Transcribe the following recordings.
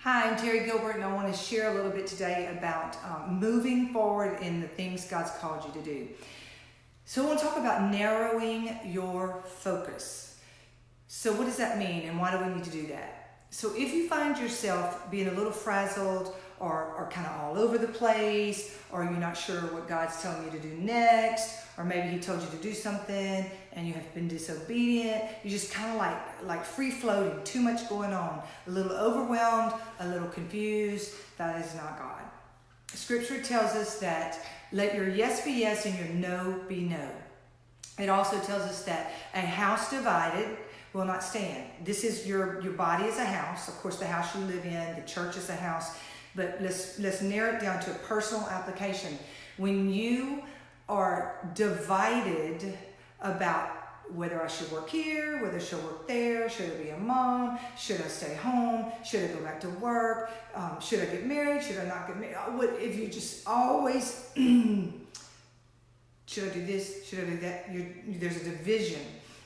Hi, I'm Terry Gilbert, and I want to share a little bit today about moving forward in the things God's called you to do. So I want to talk about narrowing your focus. So what does that mean, and why do we need to do that? So if you find yourself being a little frazzled or kind of all over the place, or you're not sure what God's telling you to do next, or maybe He told you to do something and you have been disobedient, you're just kind of like free floating, too much going on, a little overwhelmed, a little confused, that is not God. Scripture tells us that let your yes be yes and your no be no. It also tells us that a house divided will not stand. This is your body is a house. Of course, the house you live in, the church is a house. But let's narrow it down to a personal application. When you are divided about whether I should work here, whether I should work there, should I be a mom, should I stay home, should I go back to work, should I get married, should I not get married? If you just always, should I do this, should I do that? There's a division.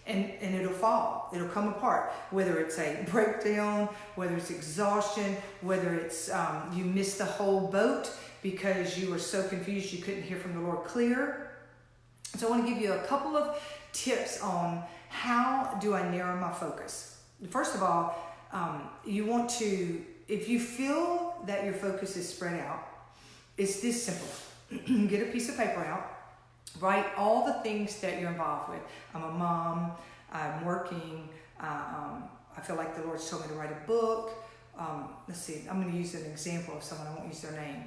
And it'll fall, it'll come apart, whether it's a breakdown, whether it's exhaustion, whether it's you missed the whole boat because you were so confused you couldn't hear from the Lord clear. So I want to give you a couple of tips on how do I narrow my focus. First of all, you want to, if you feel that your focus is spread out, it's this simple. Get a piece of paper out. Write all the things that you're involved with. I'm a mom, I'm working, I feel like the Lord's told me to write a book. Let's see, I'm going to use an example of someone, I won't use their name.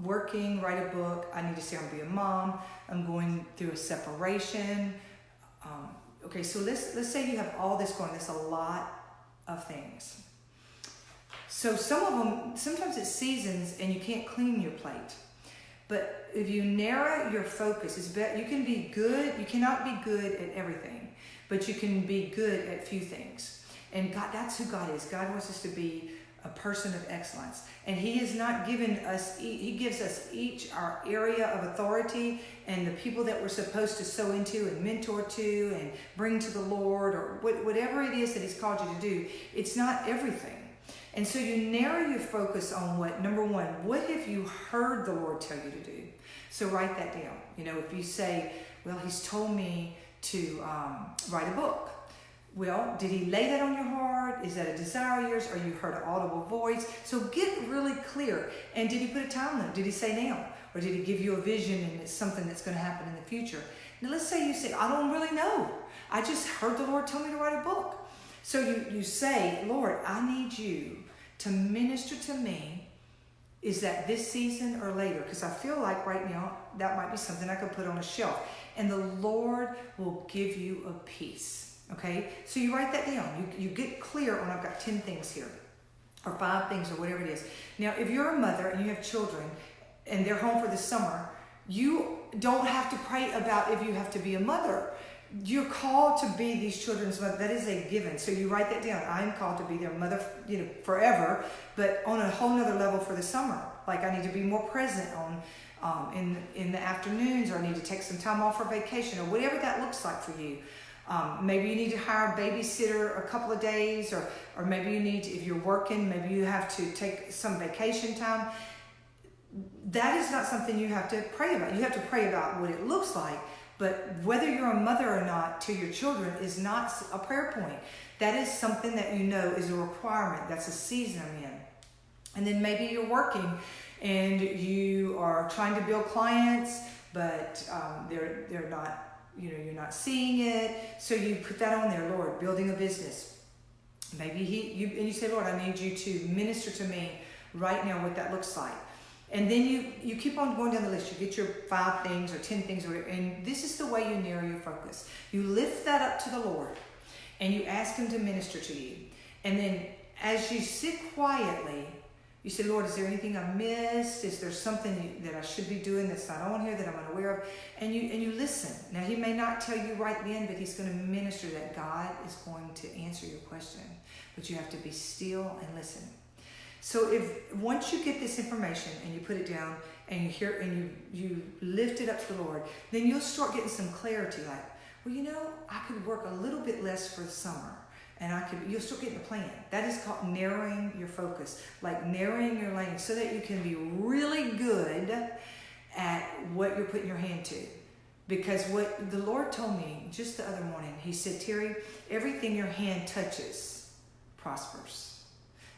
Working, write a book, I need to say I'm going to be a mom, I'm going through a separation. Okay, so let's say you have all this going, that's a lot of things. So some of them, sometimes it's seasons and you can't clean your plate. But if you narrow your focus, it's better. You can be good. You cannot be good at everything, but you can be good at few things. And God, that's who God is. God wants us to be a person of excellence. And He has not given us, He gives us each our area of authority and the people that we're supposed to sow into and mentor to and bring to the Lord, or whatever it is that He's called you to do. It's not everything. And so you narrow your focus on what, number one, what have you heard the Lord tell you to do? So write that down. You know, if you say, well, He's told me to write a book. Well, did He lay that on your heart? Is that a desire of yours? Or you heard an audible voice? So get really clear. And did He put a time limit? Did He say now? Or did He give you a vision and it's something that's going to happen in the future? Now let's say you say, I don't really know. I just heard the Lord tell me to write a book. So you say, Lord, I need you to minister to me. Is that this season or later? Because I feel like right now that might be something I could put on a shelf. And the Lord will give you a peace. Okay? So you write that down. You get clear on, I've got 10 things here. Or 5 things or whatever it is. Now, if you're a mother and you have children and they're home for the summer, you don't have to pray about if you have to be a mother. You're called to be these children's mother. That is a given. So you write that down. I'm called to be their mother, forever, but on a whole nother level for the summer. Like I need to be more present on in the afternoons, or I need to take some time off for vacation, or whatever that looks like for you. Maybe you need to hire a babysitter a couple of days, or maybe you need to, if you're working, maybe you have to take some vacation time. That is not something you have to pray about. You have to pray about what it looks like. But whether you're a mother or not to your children is not a prayer point. That is something that you know is a requirement. That's a season I'm in. And then maybe you're working and you are trying to build clients, but they're not, you're not seeing it. So you put that on there, Lord, building a business. Maybe you say, Lord, I need you to minister to me right now what that looks like. And then you keep on going down the list. You get your 5 things or 10 things, and this is the way you narrow your focus. You lift that up to the Lord, and you ask Him to minister to you. And then as you sit quietly, you say, Lord, is there anything I missed? Is there something that I should be doing that's not on here that I'm unaware of? And you listen. Now, He may not tell you right then, but He's going to minister that God is going to answer your question. But you have to be still and listen. So if once you get this information and you put it down and you hear and you lift it up to the Lord, then you'll start getting some clarity. Like, well, I could work a little bit less for the summer, and you'll still get the plan. That is called narrowing your focus, like narrowing your lane so that you can be really good at what you're putting your hand to. Because what the Lord told me just the other morning, he said, Terry, everything your hand touches prospers.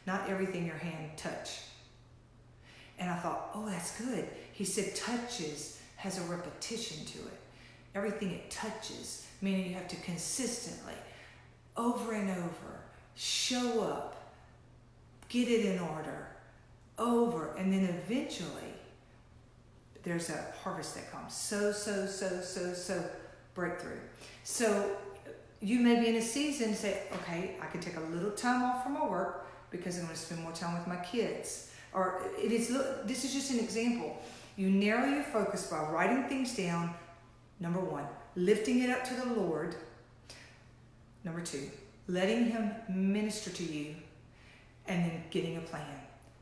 Not everything your hand touch. And I thought, oh, that's good. He said touches has a repetition to it. Everything it touches, meaning you have to consistently, over and over, show up, get it in order, over, and then eventually there's a harvest that comes. So breakthrough. So you may be in a season and say, okay, I can take a little time off from my work because I'm going to spend more time with my kids. Or this is just an example. You narrow your focus by writing things down. Number one, lifting it up to the Lord. Number two, letting him minister to you, and then getting a plan.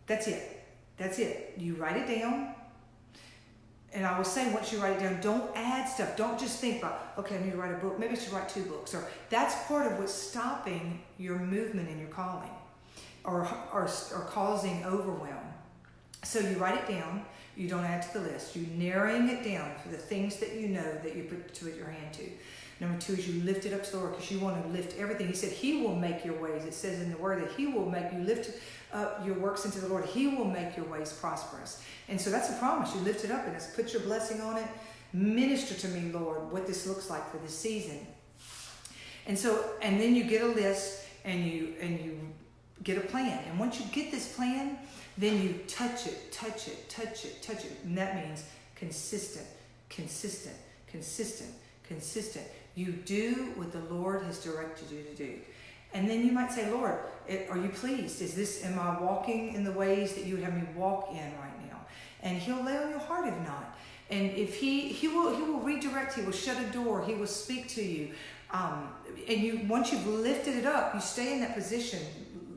That's it. That's it. You write it down. And I will say, once you write it down, don't add stuff. Don't just think about, okay, I need to write a book. Maybe I should write 2 books. Or that's part of what's stopping your movement in your calling, or causing overwhelm. So you write it down. You don't add to the list. You're narrowing it down for the things that you know that you put your hand to. Number 2 is you lift it up to the Lord, because you want to lift everything. He said he will make your ways. It says in the word that he will make you lift up your works into the Lord. He will make your ways prosperous. And so that's a promise. You lift it up and it's put your blessing on it. Minister to me, Lord, what this looks like for this season. And then you get a list and you get a plan. And once you get this plan, then you touch it. And that means consistent. You do what the Lord has directed you to do. And then you might say, Lord, are you pleased? Am I walking in the ways that you would have me walk in right now? And he'll lay on your heart if not. And if he will redirect, he will shut a door, he will speak to you. And once you've lifted it up, you stay in that position.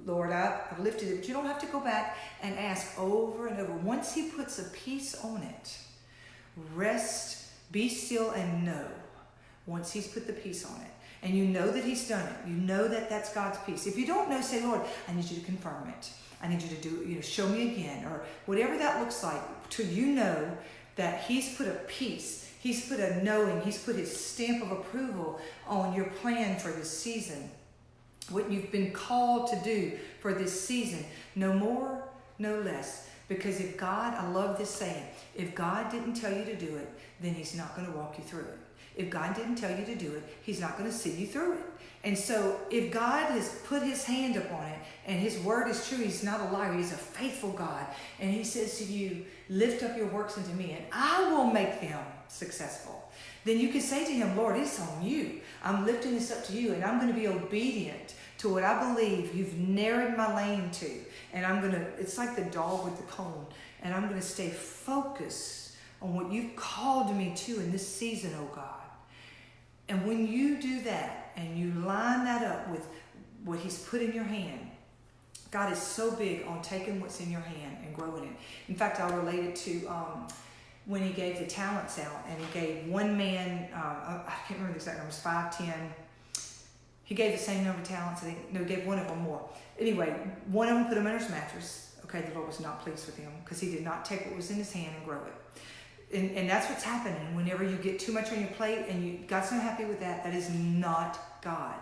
Lord, I've lifted it. But you don't have to go back and ask over and over. Once he puts a piece on it, rest, be still, and know. Once he's put the piece on it, and you know that he's done it, you know that that's God's piece. If you don't know, say, Lord, I need you to confirm it. I need you to do, show me again, or whatever that looks like, till you know that he's put a piece, he's put a knowing, he's put his stamp of approval on your plan for this season. What you've been called to do for this season. No more, no less. Because if God, I love this saying, if God didn't tell you to do it, then he's not going to walk you through it. If God didn't tell you to do it, he's not going to see you through it. And so if God has put his hand upon it and his word is true, he's not a liar, he's a faithful God. And he says to you, lift up your works unto me and I will make them successful. Then you can say to him, Lord, it's on you. I'm lifting this up to you and I'm going to be obedient to what I believe you've narrowed my lane to. And it's like the dog with the cone. And I'm going to stay focused on what you've called me to in this season, oh God. And when you do that and you line that up with what he's put in your hand, God is so big on taking what's in your hand and growing it. In fact, I'll relate it to when he gave the talents out, and he gave one man, I can't remember the exact numbers, 5, 10. He gave the same number of talents. I think, no, he gave one of them more. Anyway, one of them put him under his mattress. Okay, the Lord was not pleased with him because he did not take what was in his hand and grow it. And that's what's happening whenever you get too much on your plate and God's not happy with that. That is not God.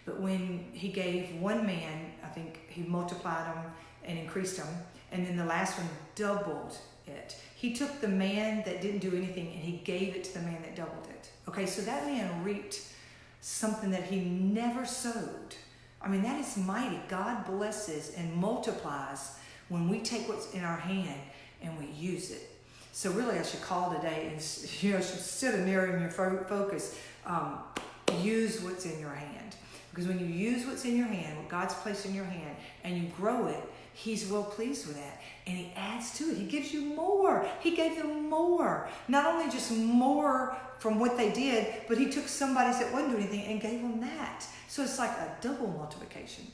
But when he gave one man, I think he multiplied them and increased them. And then the last one doubled it. He took the man that didn't do anything and he gave it to the man that doubled it. Okay, so that man reaped something that he never sowed. I mean, that is mighty. God blesses and multiplies when we take what's in our hand and we use it. So really, I should call today and, instead of narrowing your focus, use what's in your hand. Because when you use what's in your hand, what God's placed in your hand, and you grow it, he's well pleased with that. And he adds to it. He gives you more. He gave them more. Not only just more from what they did, but he took somebody that wasn't doing anything and gave them that. So it's like a double multiplication.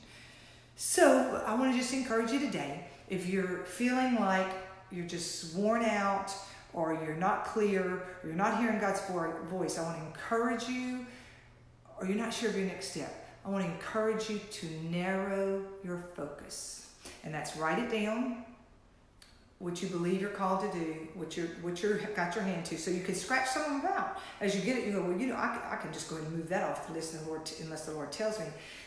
So I want to just encourage you today, if you're feeling like you're just worn out, or you're not clear, or you're not hearing God's voice, I want to encourage you, or you're not sure of your next step. I want to encourage you to narrow your focus. And that's write it down, what you believe you're called to do, what you're got your hand to, so you can scratch some of them out. As you get it, you go, well, I can just go ahead and move that off the list of the Lord, unless the Lord tells me.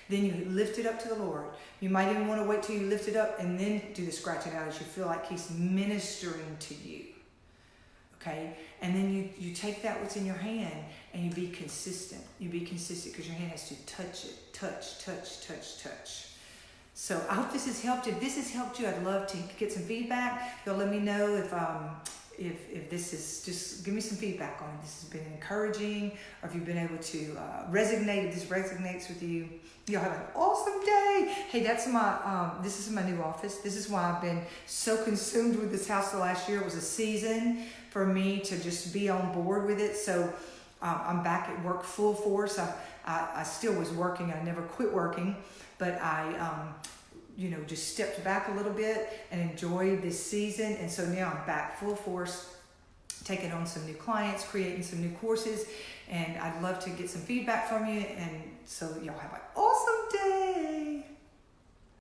Then you lift it up to the Lord. You might even want to wait till you lift it up and then do the scratching out as you feel like He's ministering to you. Okay? And then you take that what's in your hand and you be consistent. You be consistent because your hand has to touch it. Touch. So I hope this has helped you. If this has helped you, I'd love to get some feedback. You'll let me know if this is, just give me some feedback on it. This has been encouraging, or if you've been able to resonate, if this resonates with you. You'll have an awesome day. Hey, that's this is my new office. This is why I've been so consumed with this house the last year. It was a season for me to just be on board with it. So I'm back at work full force. I still was working. I never quit working, but I just stepped back a little bit and enjoyed this season. And so now I'm back full force, taking on some new clients, creating some new courses, and I'd love to get some feedback from you. And so y'all have an awesome